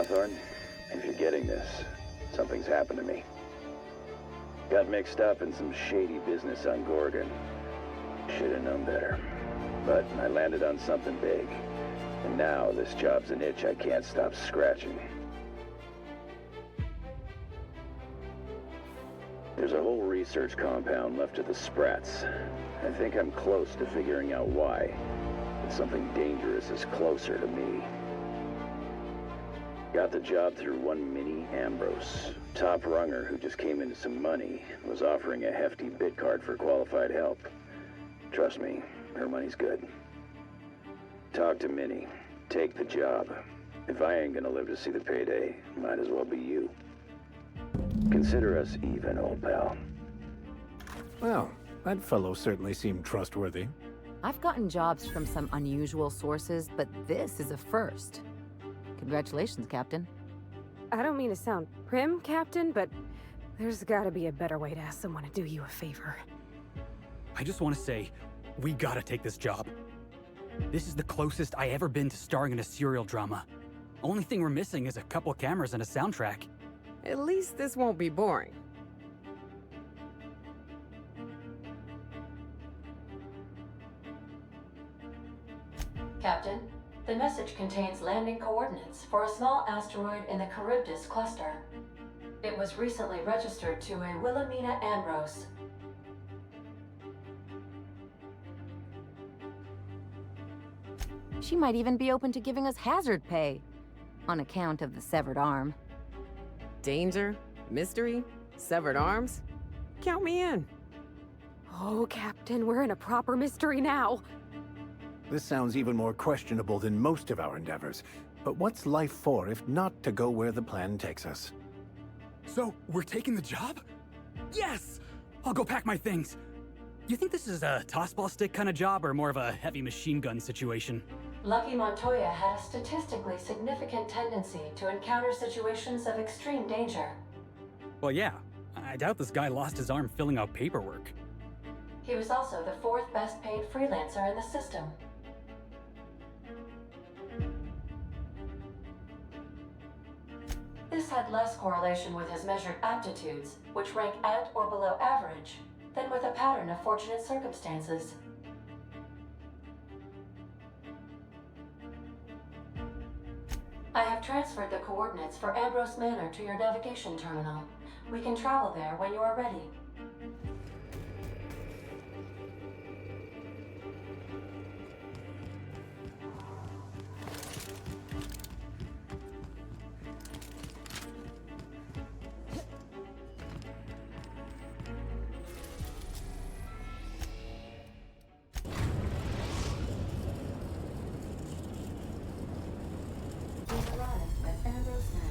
Hawthorne, if you're getting this, something's happened to me. Got mixed up in some shady business on Gorgon. Should've known better. But I landed on something big. And now this job's an itch I can't stop scratching. There's a whole research compound left to the Sprats. I think I'm close to figuring out why. But something dangerous is closer to me. Got the job through one Minnie Ambrose. Top runger who just came into some money, was offering a hefty bid card for qualified help. Trust me, her money's good. Talk to Minnie. Take the job. If I ain't gonna live to see the payday, might as well be you. Consider us even, old pal. Well, that fellow certainly seemed trustworthy. I've gotten jobs from some unusual sources, but this is a first. Congratulations, Captain. I don't mean to sound prim, Captain, but there's gotta be a better way to ask someone to do you a favor. I just want to say, we gotta take this job. This is the closest I ever been to starring in a serial drama. Only thing we're missing is a couple cameras and a soundtrack. At least this won't be boring. Captain, the message contains landing coordinates for a small asteroid in the Charybdis cluster. It was recently registered to a Wilhelmina Ambrose. She might even be open to giving us hazard pay, on account of the severed arm. Danger, mystery, severed arms. Count me in. Oh, Captain, we're in a proper mystery now. This sounds even more questionable than most of our endeavors. But what's life for if not to go where the plan takes us? So, we're taking the job? Yes! I'll go pack my things. You think this is a tossball stick kind of job or more of a heavy machine gun situation? Lucky Montoya had a statistically significant tendency to encounter situations of extreme danger. Well, yeah. I doubt this guy lost his arm filling out paperwork. He was also the fourth best paid freelancer in the system. This had less correlation with his measured aptitudes, which rank at or below average, than with a pattern of fortunate circumstances. I have transferred the coordinates for Ambrose Manor to your navigation terminal. We can travel there when you are ready. We've arrived at Ambrose Manor.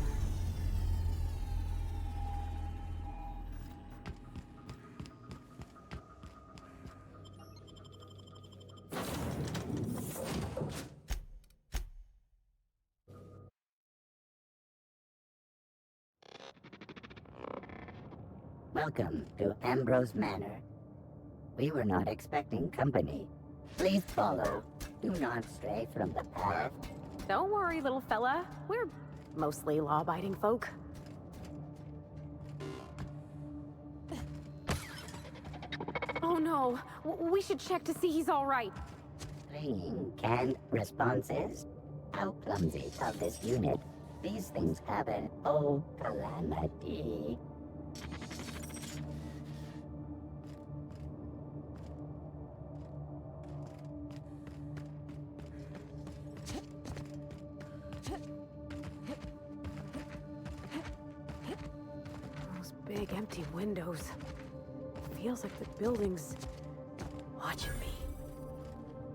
Welcome to Ambrose Manor. We were not expecting company. Please follow. Do not stray from the path. Don't worry, little fella. We're mostly law-abiding folk. Oh no, we should check to see he's all right. Playing canned responses? How clumsy of this unit. These things happen. Oh, calamity. Those big empty windows. Feels like the building's watching me.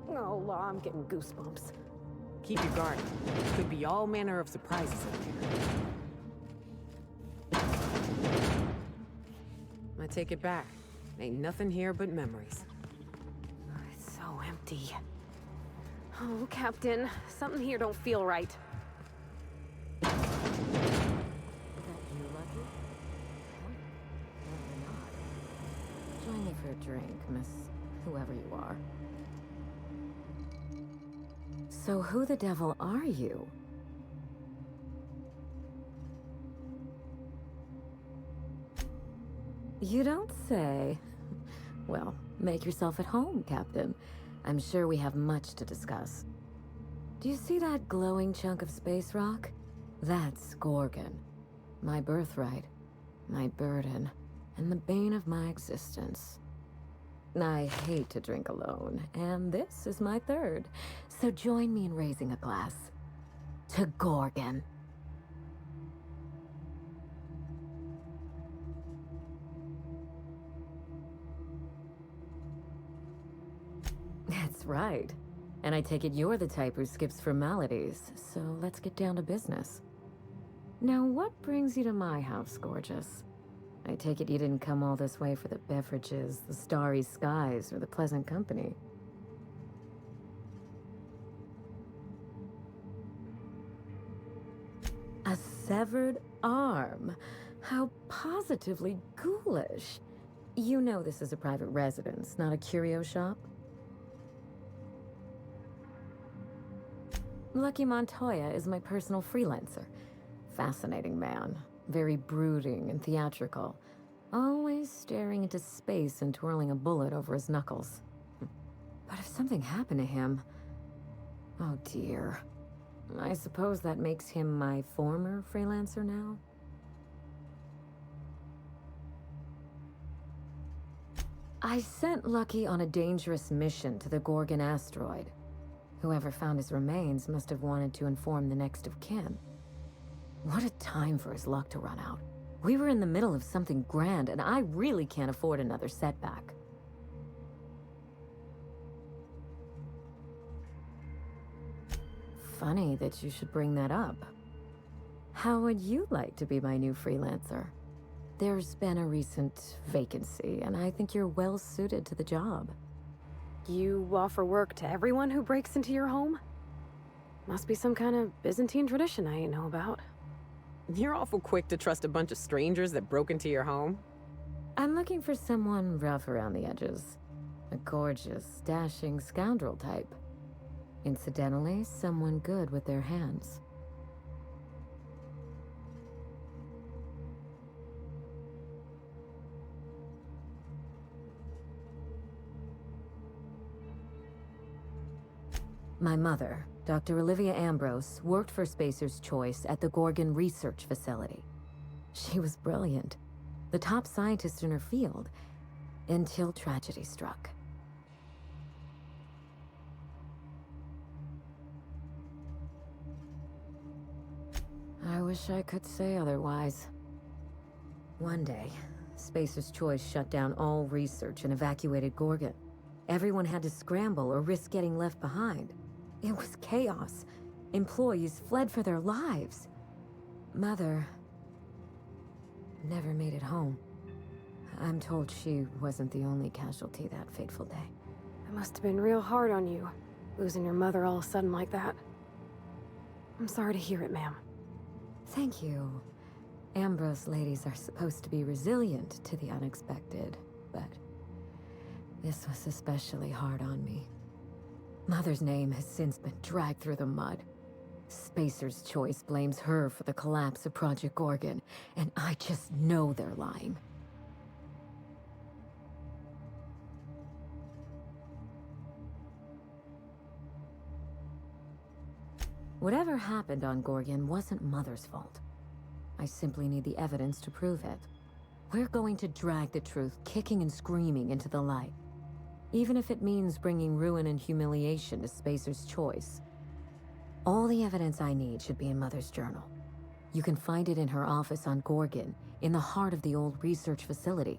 Oh, Law, I'm getting goosebumps. Keep your guard. Could be all manner of surprises in there. I take it back. Ain't nothing here but memories. It's so empty. Oh, Captain, something here don't feel right. Is that you, Lucky? Apparently not. Join me for a drink, Miss whoever you are. So who the devil are you? You don't say. Well, make yourself at home, Captain. I'm sure we have much to discuss. Do you see that glowing chunk of space rock? That's Gorgon. My birthright, my burden, and the bane of my existence. I hate to drink alone, and this is my third. So join me in raising a glass. To Gorgon. That's right. And I take it you're the type who skips formalities, so let's get down to business. Now, what brings you to my house, gorgeous? I take it you didn't come all this way for the beverages, the starry skies, or the pleasant company. A severed arm? How positively ghoulish. You know this is a private residence, not a curio shop? Lucky Montoya is my personal freelancer. Fascinating man. Very brooding and theatrical. Always staring into space and twirling a bullet over his knuckles. But if something happened to him... Oh dear. I suppose that makes him my former freelancer now? I sent Lucky on a dangerous mission to the Gorgon asteroid. Whoever found his remains must have wanted to inform the next of kin. What a time for his luck to run out. We were in the middle of something grand, and I really can't afford another setback. Funny that you should bring that up. How would you like to be my new freelancer? There's been a recent vacancy, and I think you're well suited to the job. You offer work to everyone who breaks into your home? Must be some kind of Byzantine tradition I ain't know about. You're awful quick to trust a bunch of strangers that broke into your home. I'm looking for someone rough around the edges. A gorgeous, dashing scoundrel type. Incidentally, someone good with their hands. My mother, Dr. Olivia Ambrose, worked for Spacer's Choice at the Gorgon Research Facility. She was brilliant, the top scientist in her field, until tragedy struck. I wish I could say otherwise. One day, Spacer's Choice shut down all research and evacuated Gorgon. Everyone had to scramble or risk getting left behind. It was chaos. Employees fled for their lives. Mother never made it home. I'm told she wasn't the only casualty that fateful day. It must have been real hard on you, losing your mother all of a sudden like that. I'm sorry to hear it, ma'am. Thank you. Ambrose ladies are supposed to be resilient to the unexpected, but this was especially hard on me. Mother's name has since been dragged through the mud. Spacer's Choice blames her for the collapse of Project Gorgon, and I just know they're lying. Whatever happened on Gorgon wasn't Mother's fault. I simply need the evidence to prove it. We're going to drag the truth kicking and screaming into the light. Even if it means bringing ruin and humiliation to Spacer's Choice. All the evidence I need should be in Mother's journal. You can find it in her office on Gorgon, in the heart of the old research facility.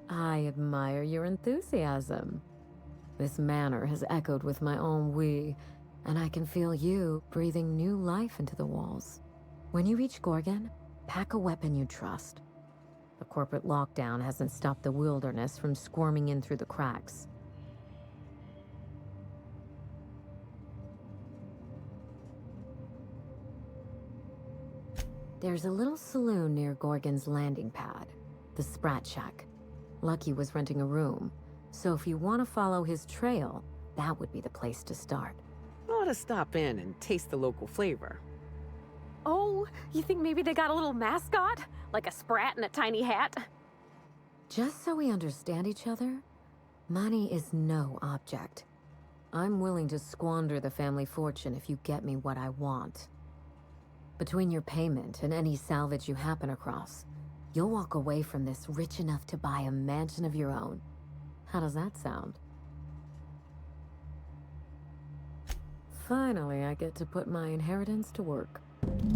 I admire your enthusiasm. This manor has echoed with my own we, and I can feel you breathing new life into the walls. When you reach Gorgon, pack a weapon you trust. The corporate lockdown hasn't stopped the wilderness from squirming in through the cracks. There's a little saloon near Gorgon's landing pad, the Sprat Shack. Lucky was renting a room, so if you want to follow his trail, that would be the place to start. Ought to stop in and taste the local flavor. Oh, you think maybe they got a little mascot? Like a sprat in a tiny hat? Just so we understand each other, money is no object. I'm willing to squander the family fortune if you get me what I want. Between your payment and any salvage you happen across, you'll walk away from this rich enough to buy a mansion of your own. How does that sound? Finally, I get to put my inheritance to work.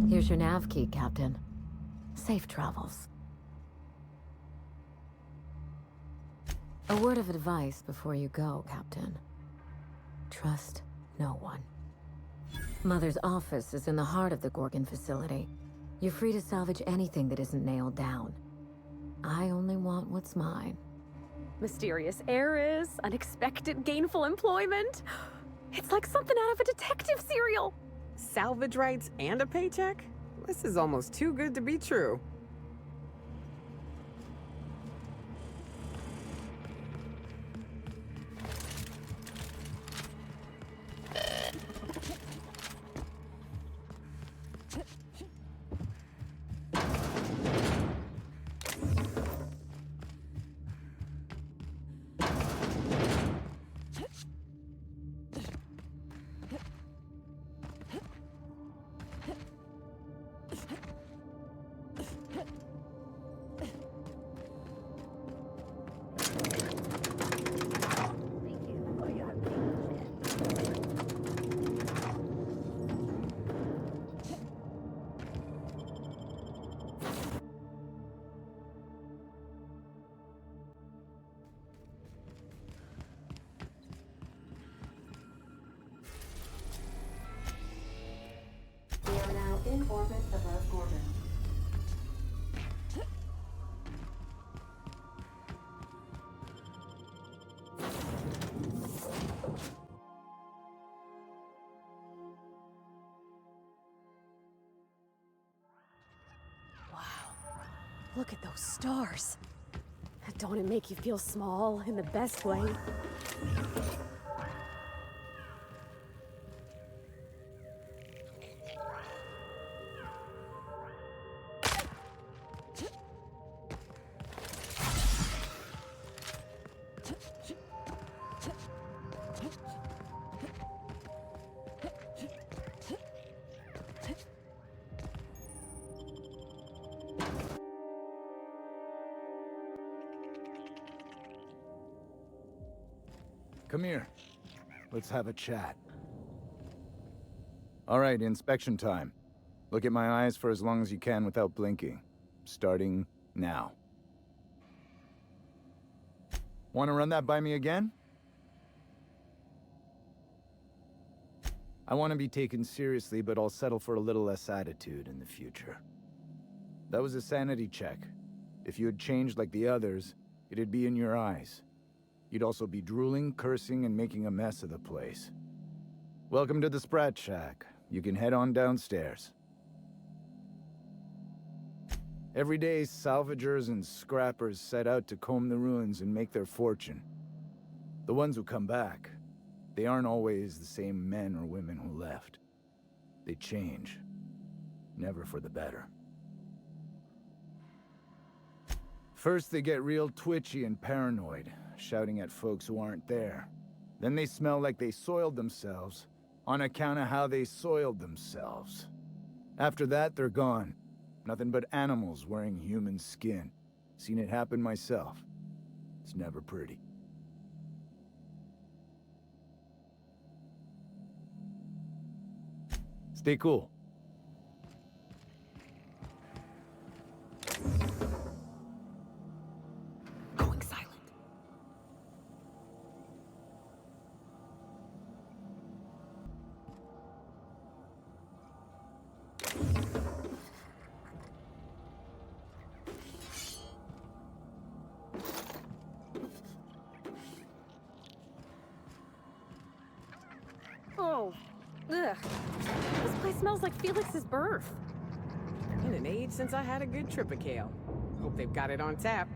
Here's your nav key, Captain. Safe travels. A word of advice before you go, Captain. Trust no one. Mother's office is in the heart of the Gorgon facility. You're free to salvage anything that isn't nailed down. I only want what's mine. Mysterious heiress, unexpected gainful employment. It's like something out of a detective serial. Salvage rights and a paycheck? This is almost too good to be true. Thank you for your patience. We are now in orbit above Gorgon. Wow. Look at those stars. Don't it make you feel small in the best way? Come here. Let's have a chat. All right, inspection time. Look at my eyes for as long as you can without blinking. Starting now. Want to run that by me again? I want to be taken seriously, but I'll settle for a little less attitude in the future. That was a sanity check. If you had changed like the others, it'd be in your eyes. You'd also be drooling, cursing, and making a mess of the place. Welcome to the Sprat Shack. You can head on downstairs. Every day, salvagers and scrappers set out to comb the ruins and make their fortune. The ones who come back, they aren't always the same men or women who left. They change. Never for the better. First, they get real twitchy and paranoid, shouting at folks who aren't there. Then they smell like they soiled themselves, on account of how they soiled themselves. After that, they're gone. Nothing but animals wearing human skin. Seen it happen myself. It's never pretty. Stay cool. Going silent. Oh, ugh. This place smells like Felix's birth. In an age since I had a good Tripicail. Hope they've got it on tap.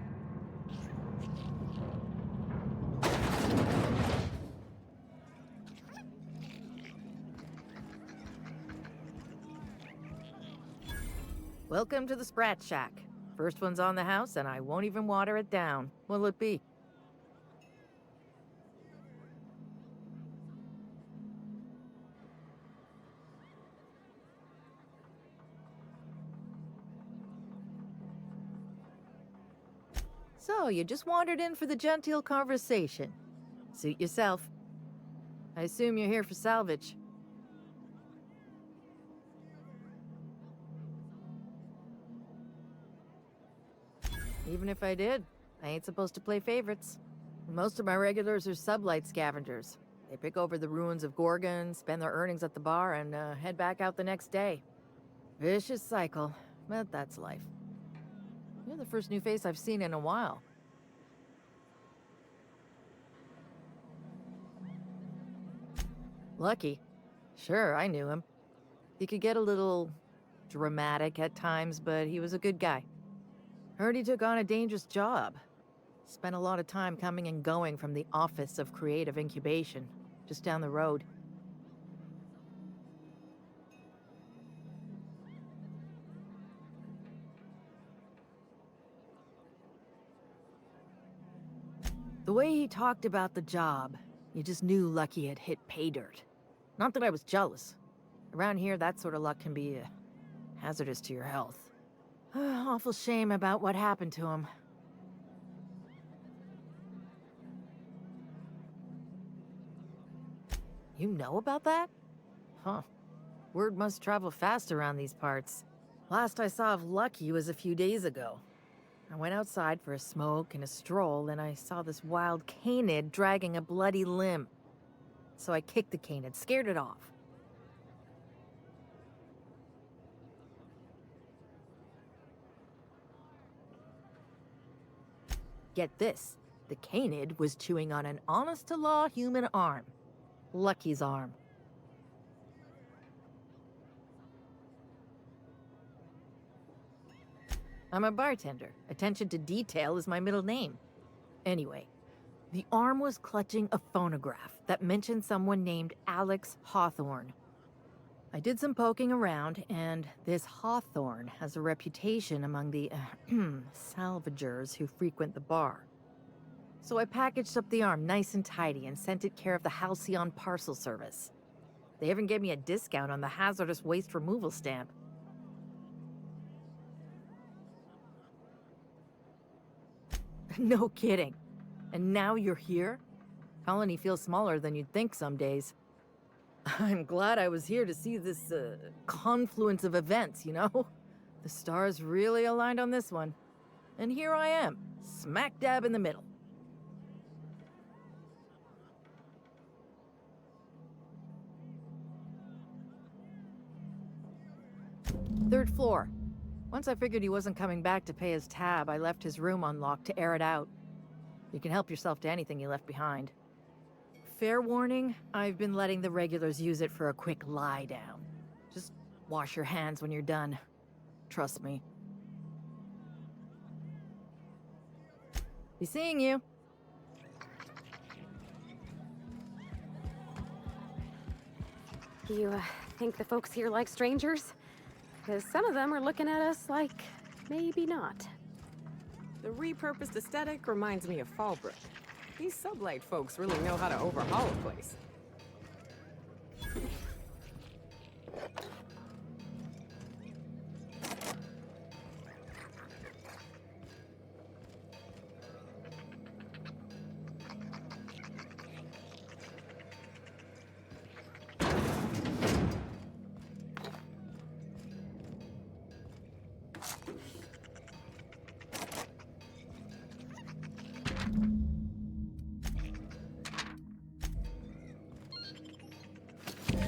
Welcome to the Sprat Shack. First one's on the house, and I won't even water it down. What'll it be? So, you just wandered in for the genteel conversation. Suit yourself. I assume you're here for salvage. Even if I did, I ain't supposed to play favorites. Most of my regulars are sublight scavengers. They pick over the ruins of Gorgon, spend their earnings at the bar, and head back out the next day. Vicious cycle, but that's life. You're the first new face I've seen in a while. Lucky. Sure, I knew him. He could get a little dramatic at times, but he was a good guy. Heard he took on a dangerous job. Spent a lot of time coming and going from the Office of Creative Incubation, just down the road. The way he talked about the job, you just knew Lucky had hit pay dirt. Not that I was jealous. Around here, that sort of luck can be hazardous to your health. Awful shame about what happened to him. You know about that? Huh. Word must travel fast around these parts. Last I saw of Lucky was a few days ago. I went outside for a smoke and a stroll, and I saw this wild canid dragging a bloody limb. So I kicked the canid, scared it off. Get this, the canid was chewing on an honest-to-law human arm. Lucky's arm. I'm a bartender. Attention to detail is my middle name. Anyway, the arm was clutching a phonograph that mentioned someone named Alex Hawthorne. I did some poking around, and this Hawthorne has a reputation among the salvagers who frequent the bar. So I packaged up the arm nice and tidy and sent it care of the Halcyon Parcel Service. They even gave me a discount on the hazardous waste removal stamp. No kidding. And now you're here? Colony feels smaller than you'd think some days. I'm glad I was here to see this, confluence of events, you know? The stars really aligned on this one. And here I am, smack dab in the middle. Third floor. Once I figured he wasn't coming back to pay his tab, I left his room unlocked to air it out. You can help yourself to anything you left behind. Fair warning, I've been letting the regulars use it for a quick lie down. Just wash your hands when you're done. Trust me. Be seeing you. You, think the folks here like strangers? Because some of them are looking at us like, maybe not. The repurposed aesthetic reminds me of Fallbrook. These sublight folks really know how to overhaul a place.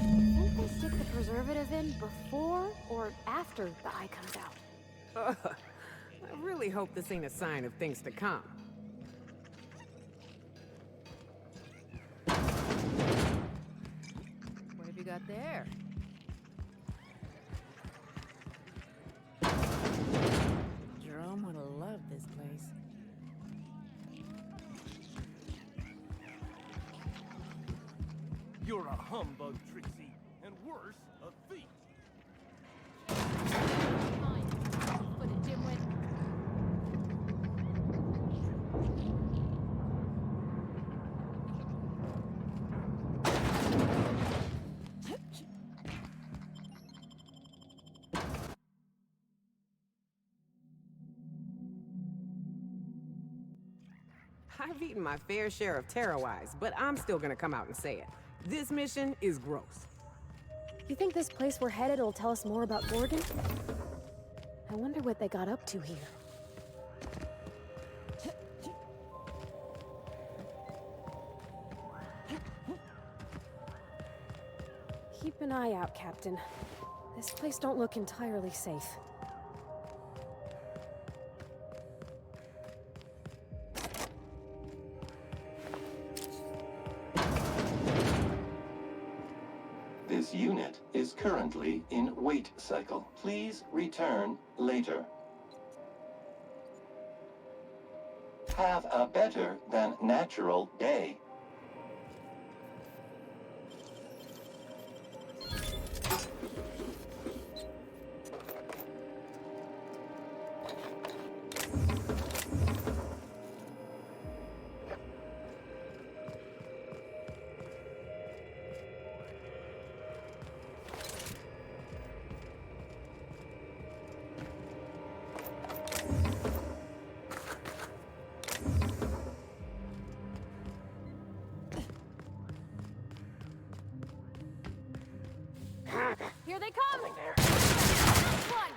Think they stick the preservative in before or after the eye comes out? I really hope this ain't a sign of things to come. What have you got there? Jerome would have loved this place. You're a humbug, Trixie, and worse, a thief. I've eaten my fair share of tarot eyes, but I'm still gonna come out and say it. This mission is gross. You think this place we're headed will tell us more about Gorgon? I wonder what they got up to here. Keep an eye out, Captain. This place don't look entirely safe. This unit is currently in wait cycle. Please return later. Have a better than natural day. Here they come! Nice one!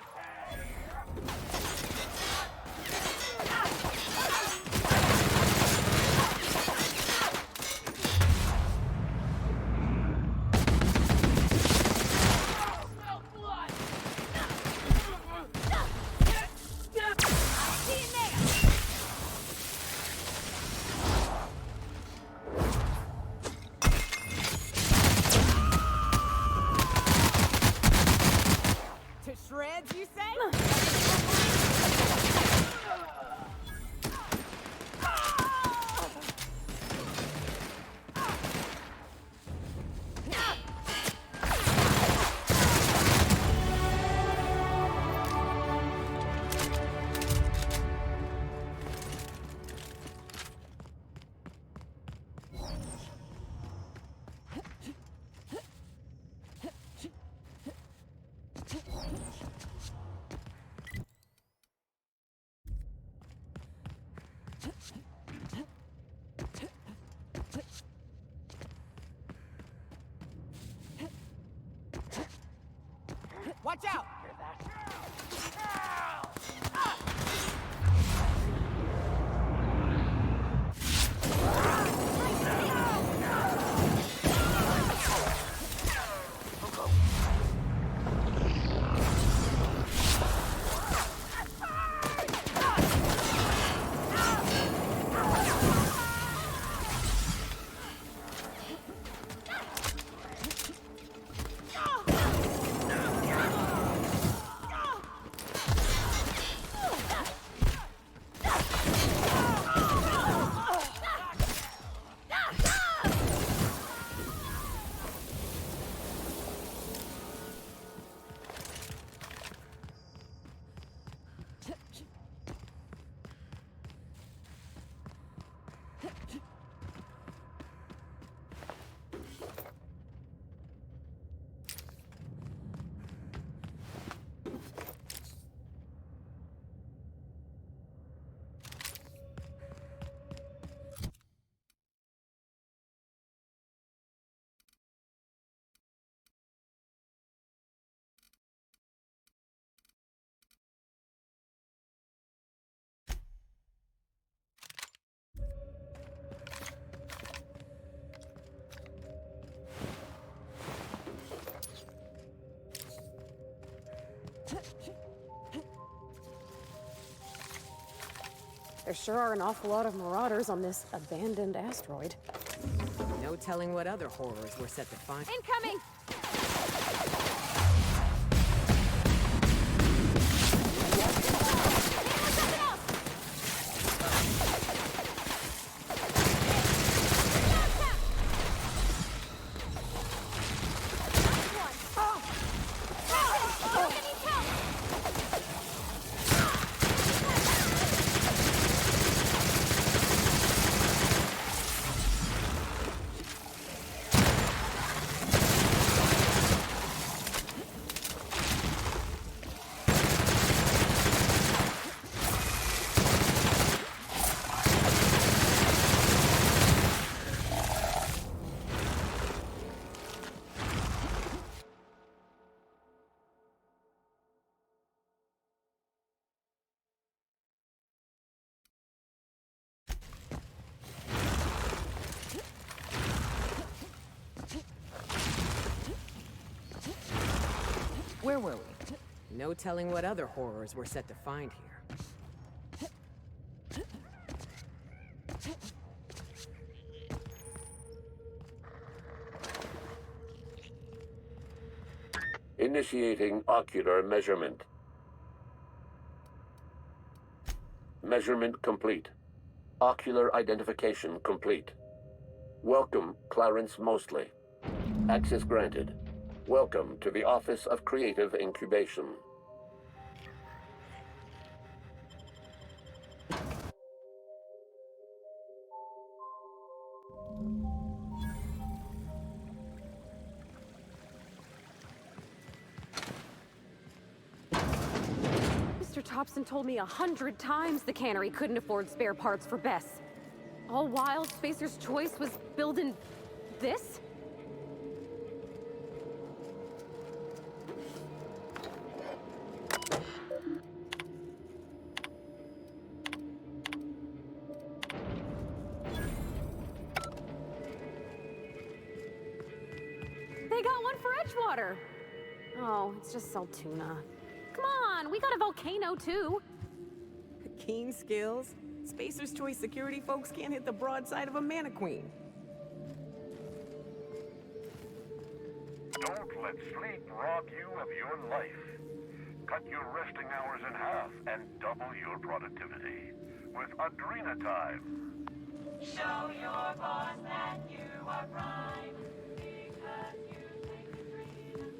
Shreds, you say? Watch out! There sure are an awful lot of marauders on this abandoned asteroid. No telling what other horrors we're set to find. Incoming! where were we? No telling what other horrors we're set to find here. Initiating ocular measurement. Measurement complete. Ocular identification complete. Welcome, Clarence Mostly. Access granted. Welcome to the Office of Creative Incubation. Mr. Thompson told me 100 times the cannery couldn't afford spare parts for Bess. All while Spacer's Choice was building this? They got one for Edgewater. Oh, it's just Saltuna. Come on, we got a volcano too. Keen skills. Spacer's Choice security folks can't hit the broadside of a mannequin. Don't let sleep rob you of your life. Cut your resting hours in half and double your productivity with Adrena Time. Show your boss that you are prime, because you take the freedom.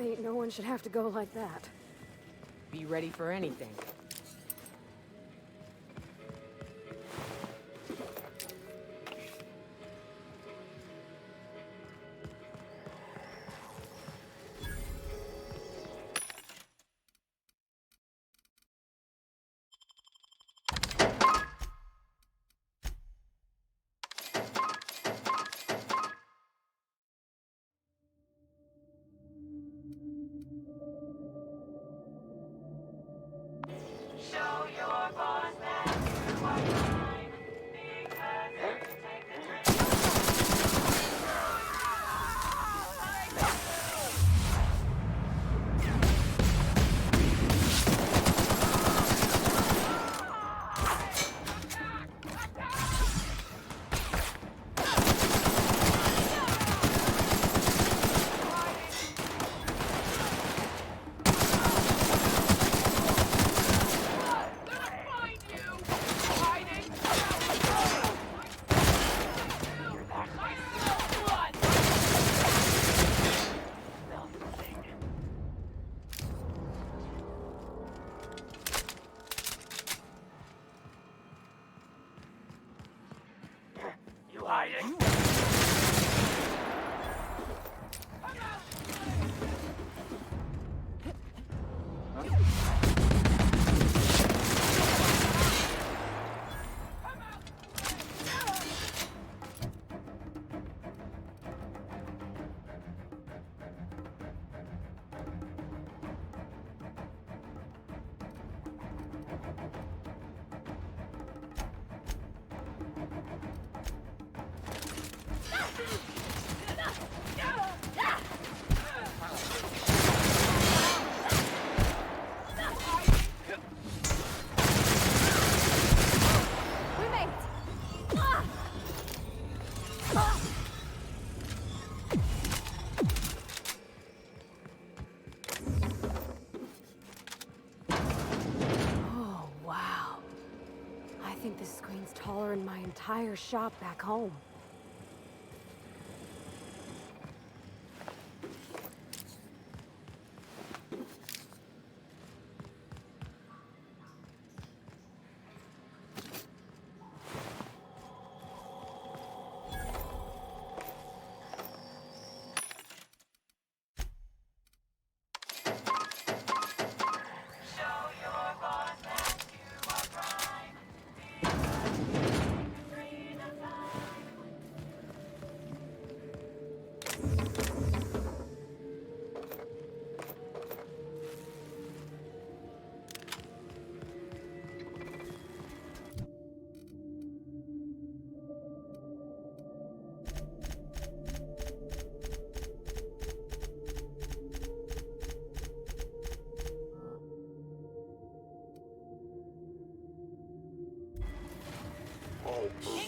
Ain't no one should have to go like that. Be ready for anything. hiding? We made it! Oh, wow. I think this screen's taller than my entire shop back home.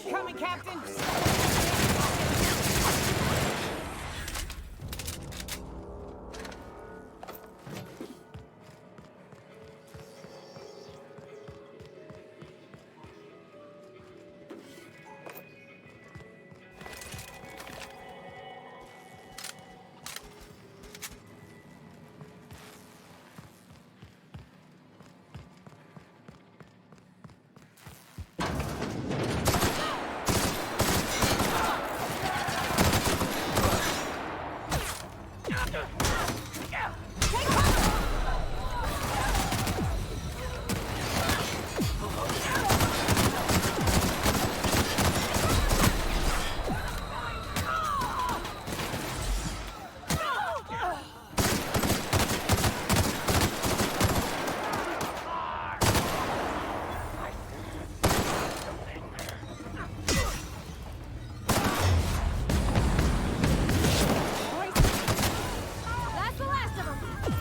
Incoming, Captain! That's the last of them!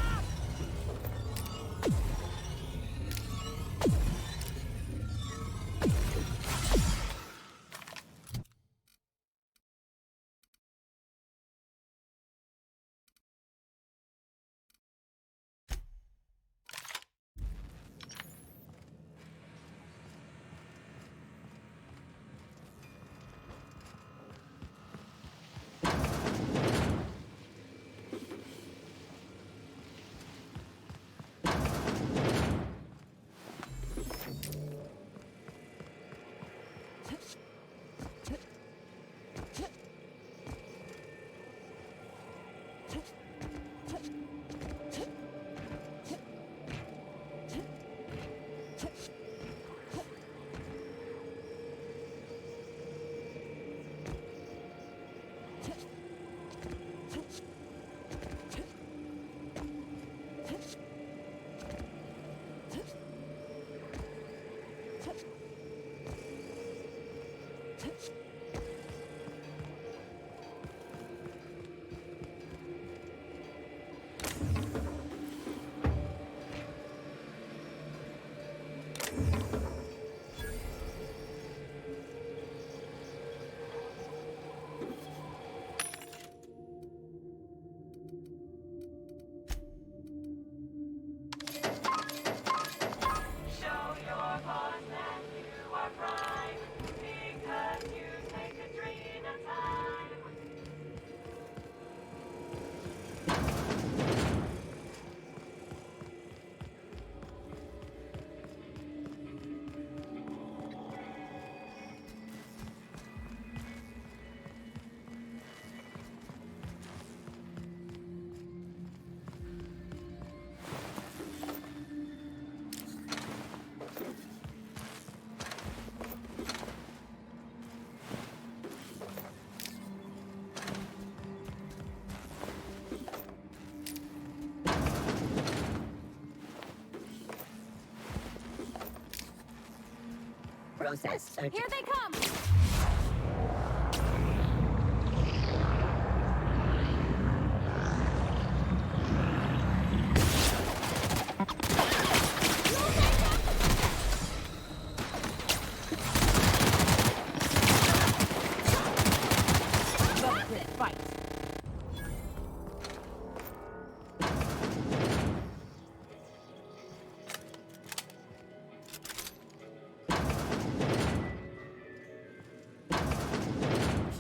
process search. Here they come!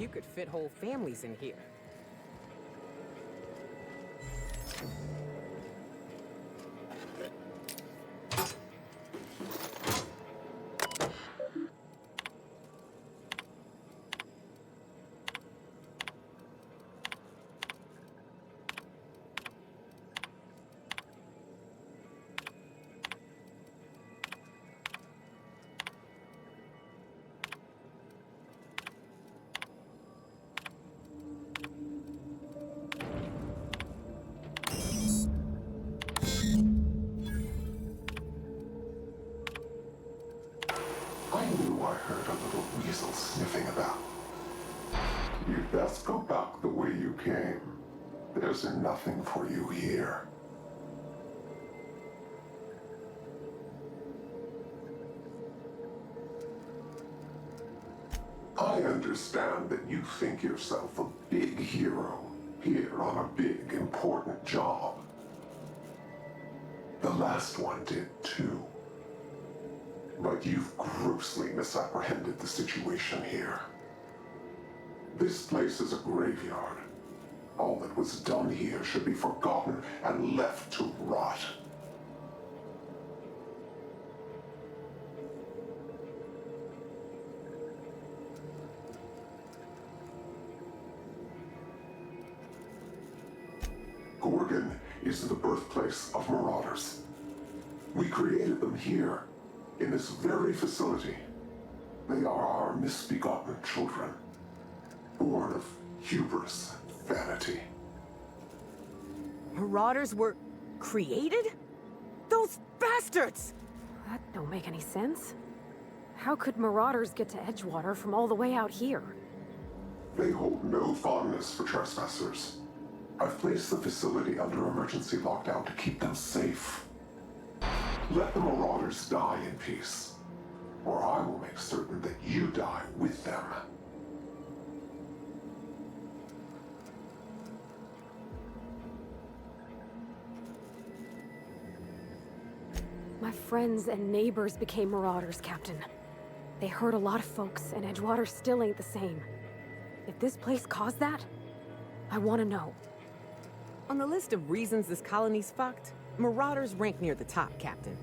You could fit whole families in here. I knew I heard a little weasel sniffing about. You'd best go back the way you came. There's nothing for you here. I understand that you think yourself a big hero here on a big, important job. The last one did too. But you've grossly misapprehended the situation here. This place is a graveyard. All that was done here should be forgotten and left to rot. Gorgon is the birthplace of marauders. We created them here, in this very facility. They are our misbegotten children, born of hubris and vanity. Marauders were created? Those bastards! That don't make any sense. How could marauders get to Edgewater from all the way out here? They hold no fondness for trespassers. I've placed the facility under emergency lockdown to keep them safe. Let the marauders die in peace, or I will make certain that you die with them. My friends and neighbors became marauders, Captain. They hurt a lot of folks, and Edgewater still ain't the same. If this place caused that, I want to know. On the list of reasons this colony's fucked, marauders rank near the top, Captain.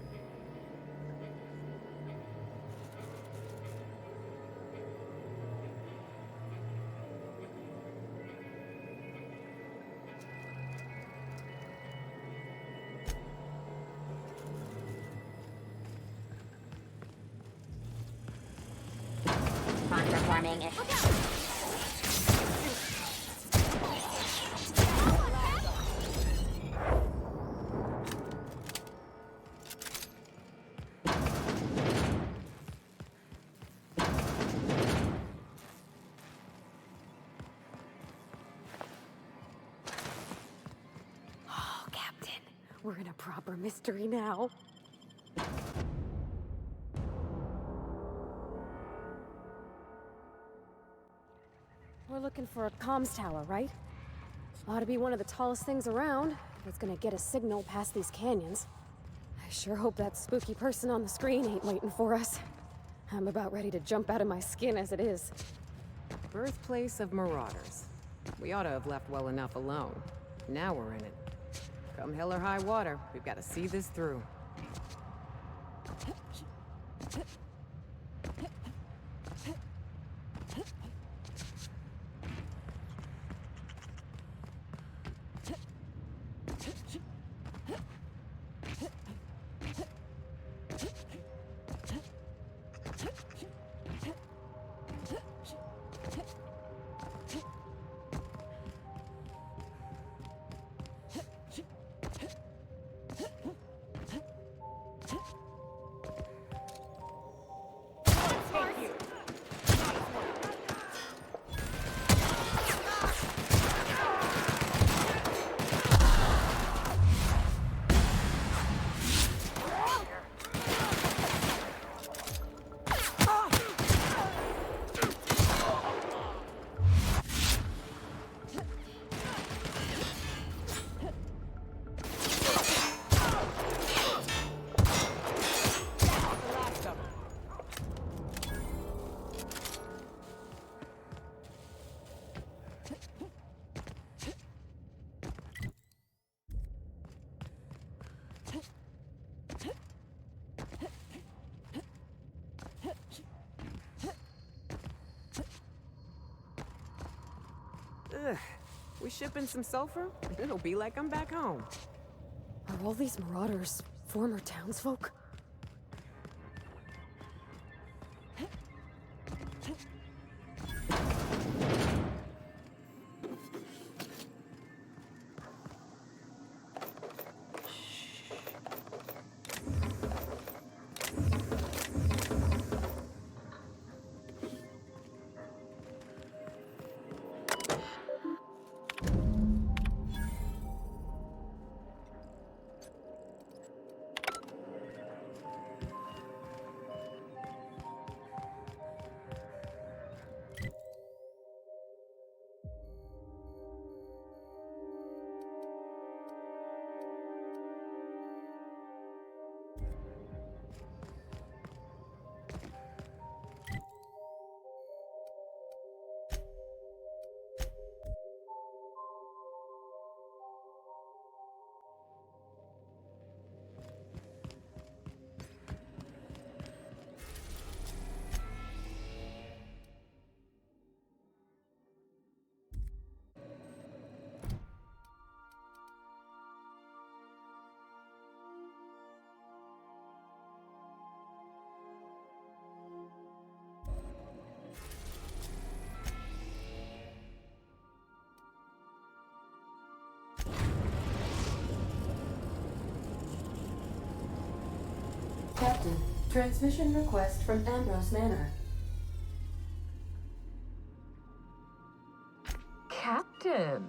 Non-performing. Oh, Captain, we're in a proper mystery now. We're looking for a comms tower, right? Ought to be one of the tallest things around, if it's gonna get a signal past these canyons. I sure hope that spooky person on the screen ain't waiting for us. I'm about ready to jump out of my skin as it is. Birthplace of marauders. We ought to have left well enough alone. Now we're in it. Come hell or high water, we've got to see this through. Ugh. We shipping some sulfur? It'll be like I'm back home. Are all these marauders former townsfolk? Captain, transmission request from Ambrose Manor. Captain!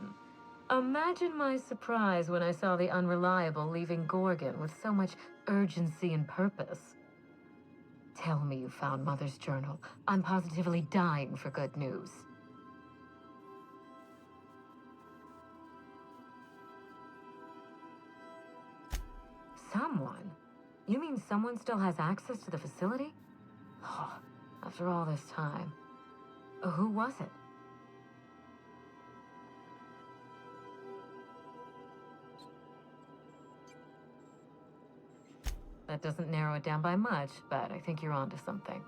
Imagine my surprise when I saw the Unreliable leaving Gorgon with so much urgency and purpose. Tell me you found Mother's journal. I'm positively dying for good news. Someone? You mean someone still has access to the facility? Oh, after all this time. Who was it? That doesn't narrow it down by much, but I think you're onto something.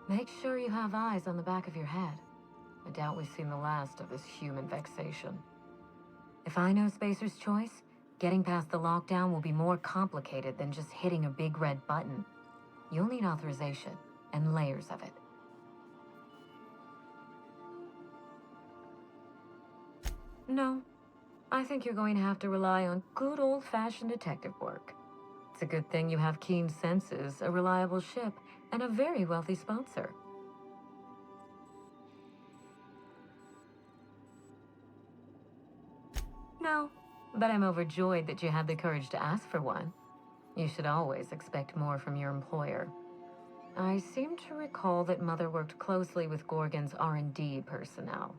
Make sure you have eyes on the back of your head. I doubt we've seen the last of this human vexation. If I know Spacer's choice, getting past the lockdown will be more complicated than just hitting a big red button. You'll need authorization, and layers of it. No, I think you're going to have to rely on good old-fashioned detective work. It's a good thing you have keen senses, a reliable ship, and a very wealthy sponsor. No, but I'm overjoyed that you had the courage to ask for one. You should always expect more from your employer. I seem to recall that Mother worked closely with Gorgon's R&D personnel,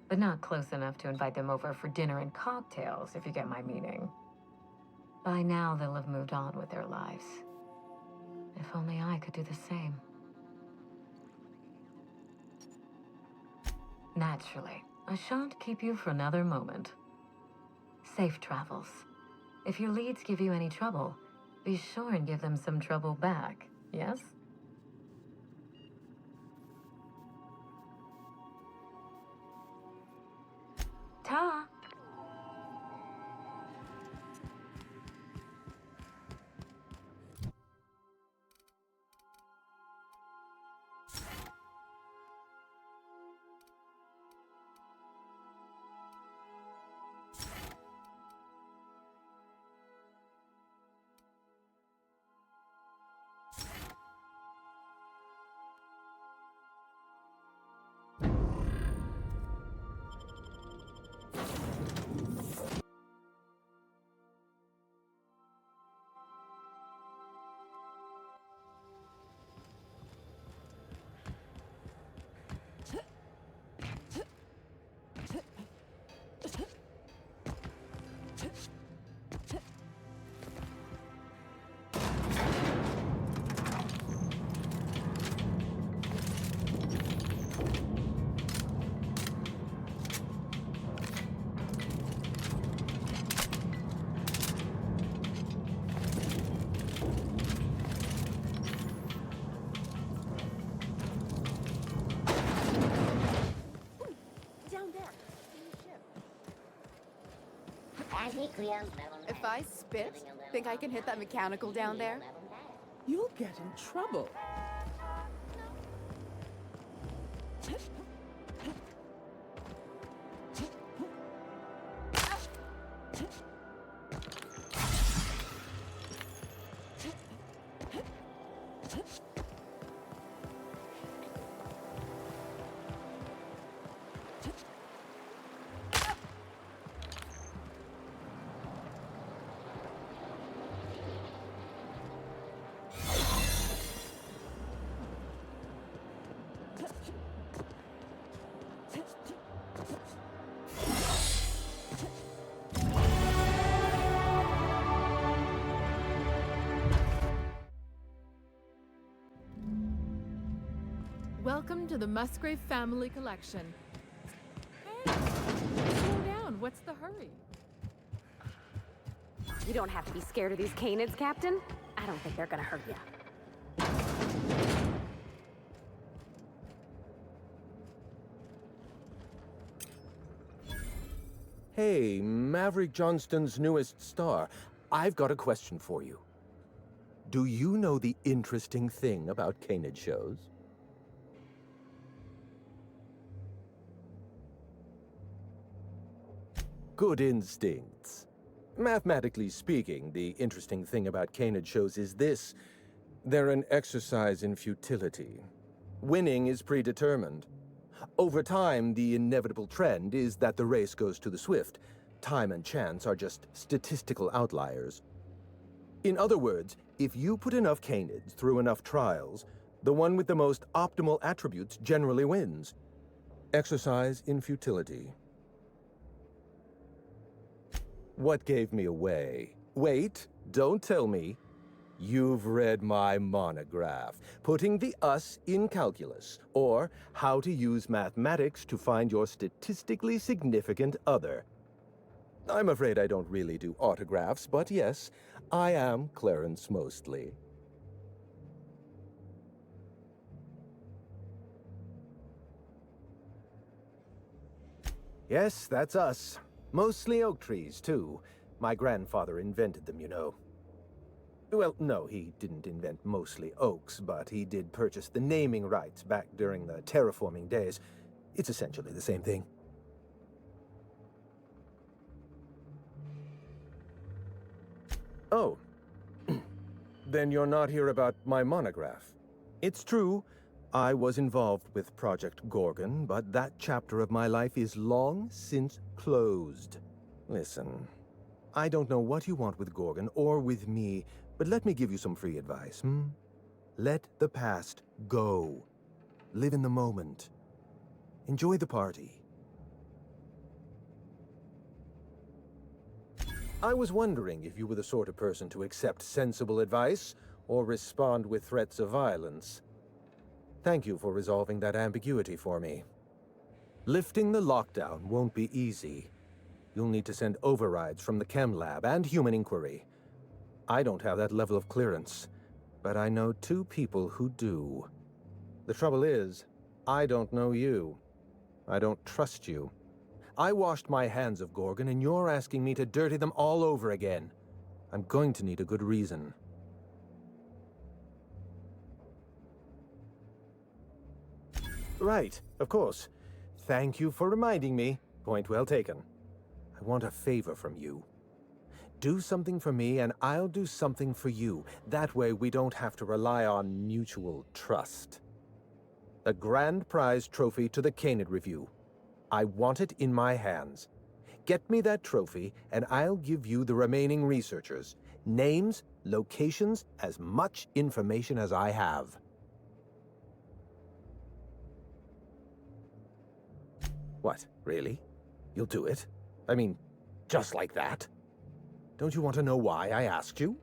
but not close enough to invite them over for dinner and cocktails, if you get my meaning. By now, they'll have moved on with their lives. If only I could do the same. Naturally, I shan't keep you for another moment. Safe travels. If your leads give you any trouble, be sure and give them some trouble back, yes? Ta! If I spit, think I can hit that mechanical down there? You'll get in trouble. Welcome to the Musgrave Family Collection. Hey, slow down. What's the hurry? You don't have to be scared of these canids, Captain. I don't think they're gonna hurt you. Hey, Maverick Johnston's newest star. I've got a question for you. Do you know the interesting thing about canid shows? Good instincts. Mathematically speaking, the interesting thing about canid shows is this. They're an exercise in futility. Winning is predetermined. Over time, the inevitable trend is that the race goes to the swift. Time and chance are just statistical outliers. In other words, if you put enough canids through enough trials, the one with the most optimal attributes generally wins. Exercise in futility. What gave me away? Wait, don't tell me. You've read my monograph, Putting the Us in Calculus, or How to Use Mathematics to Find Your Statistically Significant Other. I'm afraid I don't really do autographs, but yes, I am Clarence Mostly. Yes, that's us. Mostly oak trees, too. My grandfather invented them, you know. Well, no, he didn't invent mostly oaks, but he did purchase the naming rights back during the terraforming days. It's essentially the same thing. Oh. Then you're not here about my monograph. It's true, I was involved with Project Gorgon, but that chapter of my life is long since closed. Listen, I don't know what you want with Gorgon or with me, but let me give you some free advice, Let the past go. Live in the moment. Enjoy the party. I was wondering if you were the sort of person to accept sensible advice or respond with threats of violence. Thank you for resolving that ambiguity for me. Lifting the lockdown won't be easy. You'll need to send overrides from the chem lab and human inquiry. I don't have that level of clearance, but I know two people who do. The trouble is, I don't know you. I don't trust you. I washed my hands of Gorgon, and you're asking me to dirty them all over again. I'm going to need a good reason. Right, of course. Thank you for reminding me. Point well taken. I want a favor from you. Do something for me, and I'll do something for you. That way we don't have to rely on mutual trust. A grand prize trophy to the Canid Review. I want it in my hands. Get me that trophy, and I'll give you the remaining researchers. Names, locations, as much information as I have. What, really? You'll do it? I mean, just like that? Don't you want to know why I asked you?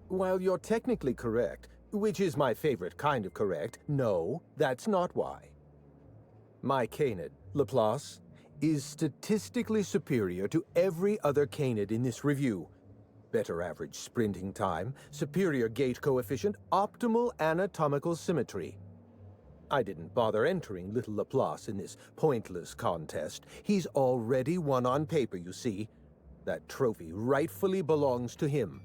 While you're technically correct, which is my favorite kind of correct, no, that's not why. My canid, Laplace, is statistically superior to every other canid in this review. Better average sprinting time, superior gait coefficient, optimal anatomical symmetry. I didn't bother entering little Laplace in this pointless contest. He's already won on paper, you see. That trophy rightfully belongs to him.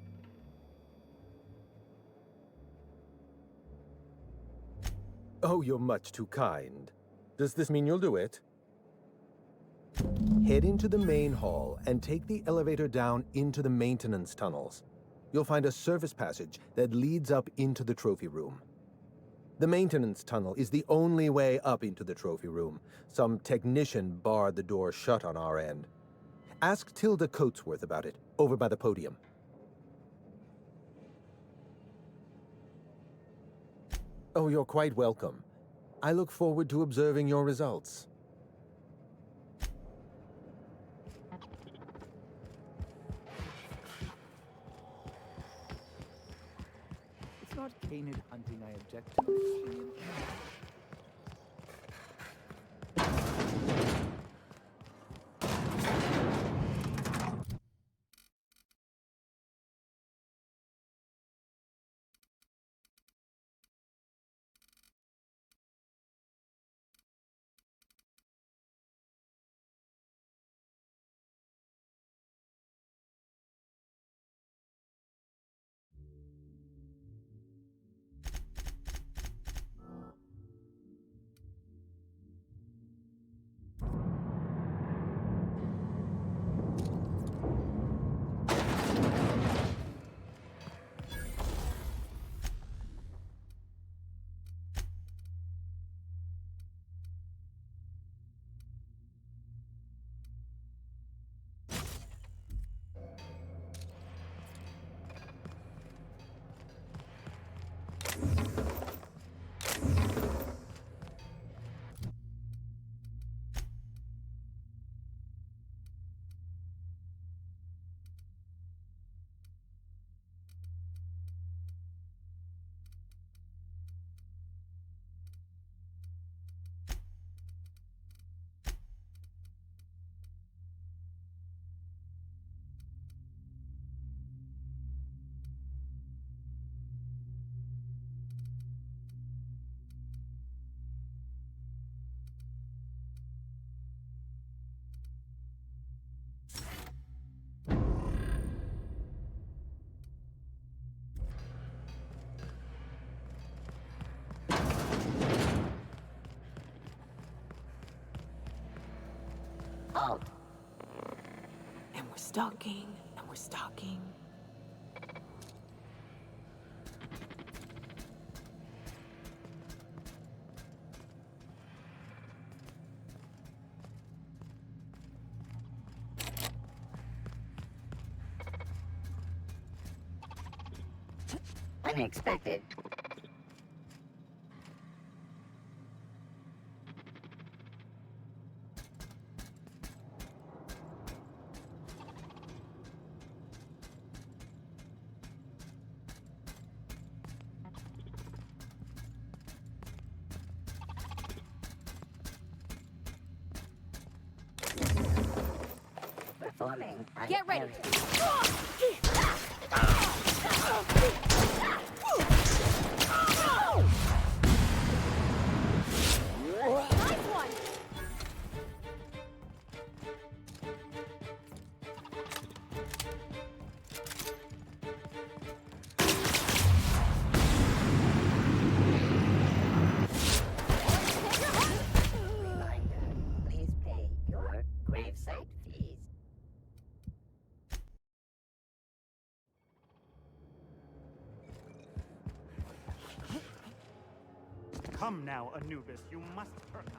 Oh, you're much too kind. Does this mean you'll do it? Head into the main hall and take the elevator down into the maintenance tunnels. You'll find a service passage that leads up into the trophy room. The maintenance tunnel is the only way up into the trophy room. Some technician barred the door shut on our end. Ask Tilda Coatsworth about it, over by the podium. Oh, you're quite welcome. I look forward to observing your results. It's not canid hunting I object to. Halt! And we're stalking, and we're stalking. Unexpected. Performing. Get ready. Nice one. Reminder, please pay your gravesite fees. Come now, Anubis, you must perk up.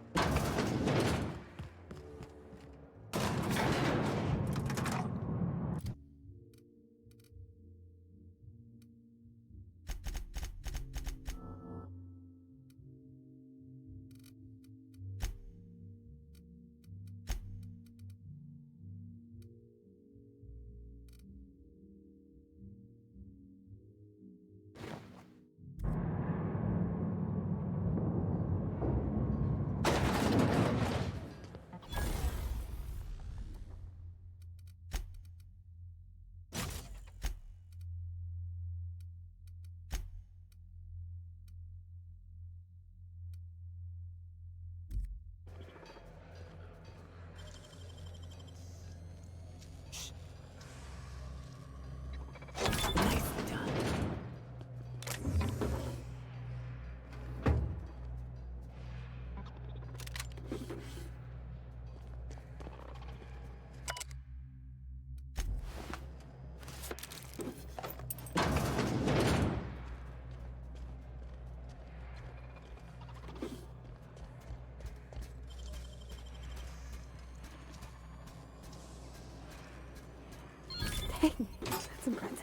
Dang, that's impressive.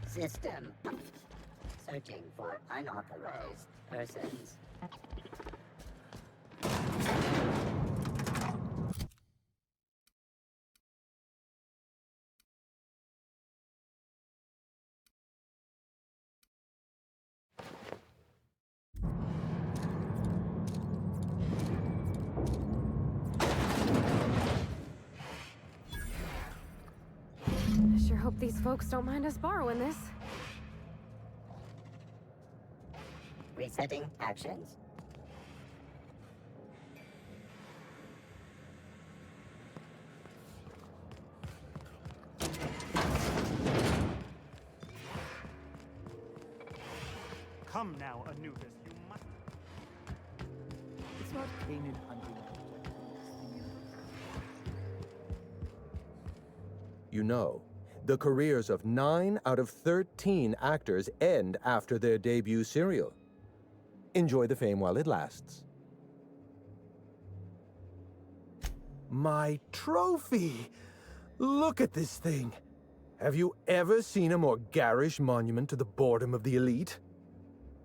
System. Searching for unauthorized persons. I sure hope these folks don't mind us borrowing this. Resetting actions. Come now, Anubis. You must. It's not Kanan hunting. You know, the careers of 9 out of 13 actors end after their debut serial. Enjoy the fame while it lasts. My trophy! Look at this thing! Have you ever seen a more garish monument to the boredom of the elite?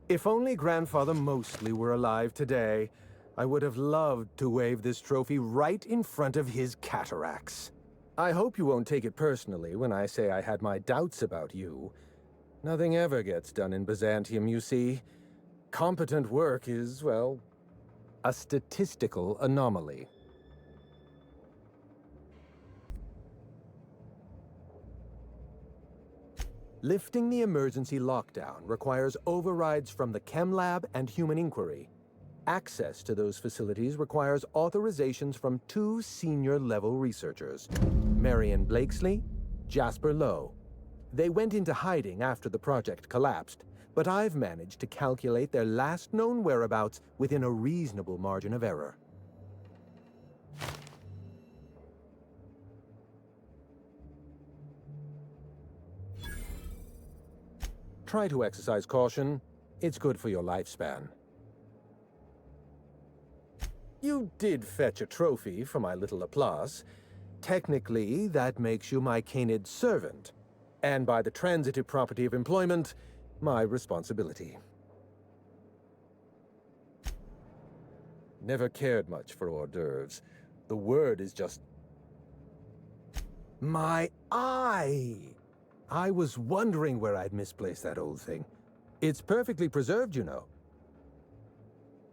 If only Grandfather Mostly were alive today, I would have loved to wave this trophy right in front of his cataracts. I hope you won't take it personally when I say I had my doubts about you. Nothing ever gets done in Byzantium, you see. Competent work is, well, a statistical anomaly. Lifting the emergency lockdown requires overrides from the Chem Lab and Human Inquiry. Access to those facilities requires authorizations from 2 senior-level researchers, Marion Blakesley, Jasper Lowe. They went into hiding after the project collapsed, but I've managed to calculate their last known whereabouts within a reasonable margin of error. Try to exercise caution. It's good for your lifespan. You did fetch a trophy for my little applause. Technically, that makes you my canid servant, and by the transitive property of employment, my responsibility. Never cared much for hors d'oeuvres. The word is just... My eye! I was wondering where I'd misplaced that old thing. It's perfectly preserved, you know.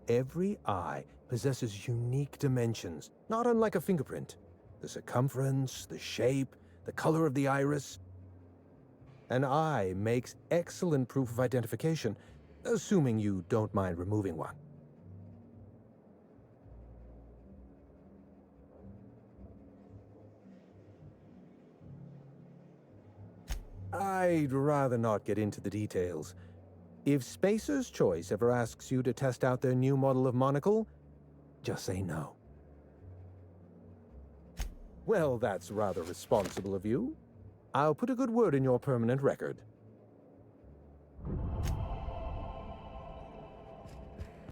Every eye possesses unique dimensions, not unlike a fingerprint. The circumference, the shape, the color of the iris. An eye makes excellent proof of identification, assuming you don't mind removing one. I'd rather not get into the details. If Spacer's Choice ever asks you to test out their new model of monocle, just say no. Well, that's rather responsible of you. I'll put a good word in your permanent record.